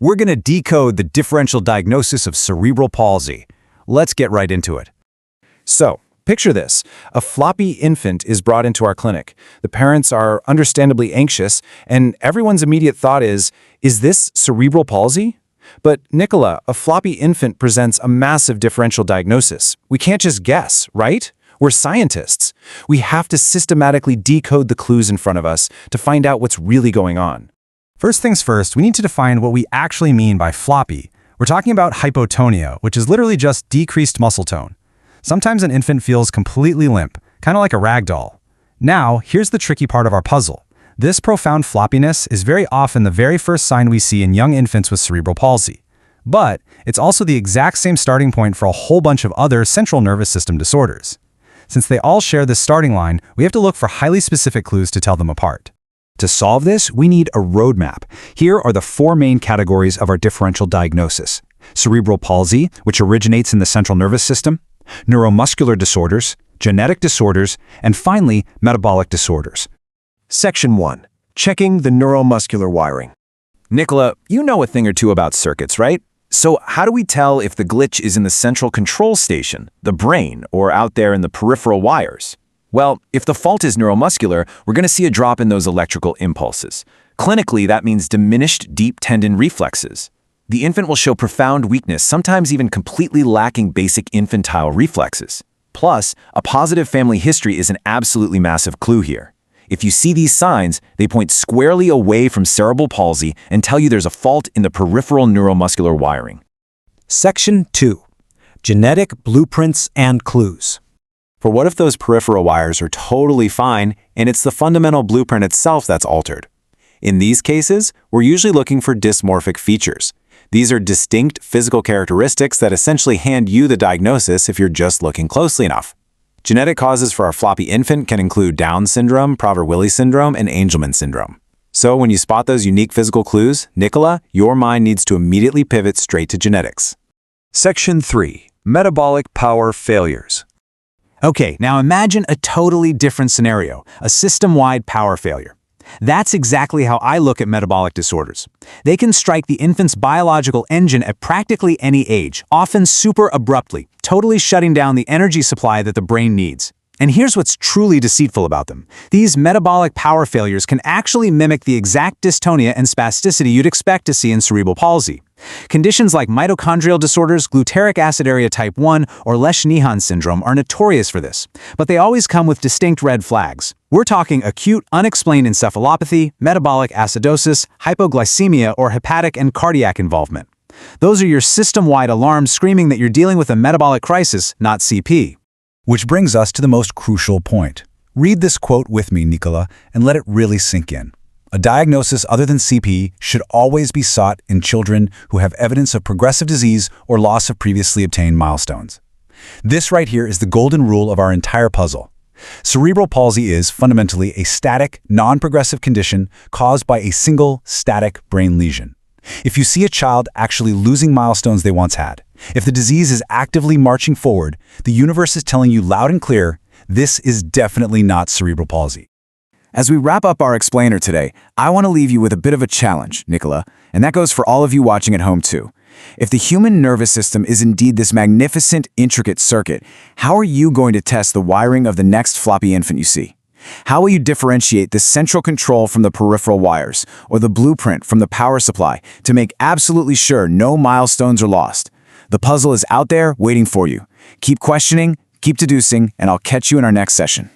we're going to decode the differential diagnosis of cerebral palsy. Let's get right into it. So, picture this. A floppy infant is brought into our clinic. The parents are understandably anxious, and everyone's immediate thought is this cerebral palsy? But, Nicola, a floppy infant presents a massive differential diagnosis. We can't just guess, right? We're scientists. We have to systematically decode the clues in front of us to find out what's really going on. First things first, we need to define what we actually mean by floppy. We're talking about hypotonia, which is literally just decreased muscle tone. Sometimes an infant feels completely limp, kind of like a rag doll. Now, here's the tricky part of our puzzle. This profound floppiness is very often the very first sign we see in young infants with cerebral palsy. But it's also the exact same starting point for a whole bunch of other central nervous system disorders. Since they all share this starting line, we have to look for highly specific clues to tell them apart. To solve this, we need a roadmap. Here are the four main categories of our differential diagnosis: cerebral palsy, which originates in the central nervous system; neuromuscular disorders; genetic disorders; and finally, metabolic disorders. Section 1. Checking the neuromuscular wiring. Nicola, you know a thing or two about circuits, right? So how do we tell if the glitch is in the central control station, the brain, or out there in the peripheral wires? Well, if the fault is neuromuscular, we're going to see a drop in those electrical impulses. Clinically, that means diminished deep tendon reflexes. The infant will show profound weakness, sometimes even completely lacking basic infantile reflexes. Plus, a positive family history is an absolutely massive clue here. If you see these signs, they point squarely away from cerebral palsy and tell you there's a fault in the peripheral neuromuscular wiring. Section 2. Genetic blueprints and clues. For what if those peripheral wires are totally fine and it's the fundamental blueprint itself that's altered? In these cases, we're usually looking for dysmorphic features. These are distinct physical characteristics that essentially hand you the diagnosis if you're just looking closely enough. Genetic causes for our floppy infant can include Down syndrome, Prader-Willi syndrome, and Angelman syndrome. So when you spot those unique physical clues, Nicola, your mind needs to immediately pivot straight to genetics. Section 3. Metabolic power failures. Okay, now imagine a totally different scenario, a system-wide power failure. That's exactly how I look at metabolic disorders. They can strike the infant's biological engine at practically any age, often super abruptly, totally shutting down the energy supply that the brain needs. And here's what's truly deceitful about them. These metabolic power failures can actually mimic the exact dystonia and spasticity you'd expect to see in cerebral palsy. Conditions like mitochondrial disorders, glutaric aciduria type 1, or Lesch-Nyhan syndrome are notorious for this, but they always come with distinct red flags. We're talking acute, unexplained encephalopathy, metabolic acidosis, hypoglycemia, or hepatic and cardiac involvement. Those are your system-wide alarms screaming that you're dealing with a metabolic crisis, not CP. Which brings us to the most crucial point. Read this quote with me, Nicola, and let it really sink in. A diagnosis other than CP should always be sought in children who have evidence of progressive disease or loss of previously obtained milestones. This right here is the golden rule of our entire puzzle. Cerebral palsy is fundamentally a static, non-progressive condition caused by a single static brain lesion. If you see a child actually losing milestones they once had, if the disease is actively marching forward, the universe is telling you loud and clear, this is definitely not cerebral palsy. As we wrap up our explainer today, I want to leave you with a bit of a challenge, Nicola, and that goes for all of you watching at home too. If the human nervous system is indeed this magnificent, intricate circuit, how are you going to test the wiring of the next floppy infant you see? How will you differentiate the central control from the peripheral wires, or the blueprint from the power supply, to make absolutely sure no milestones are lost? The puzzle is out there waiting for you. Keep questioning, keep deducing, and I'll catch you in our next session.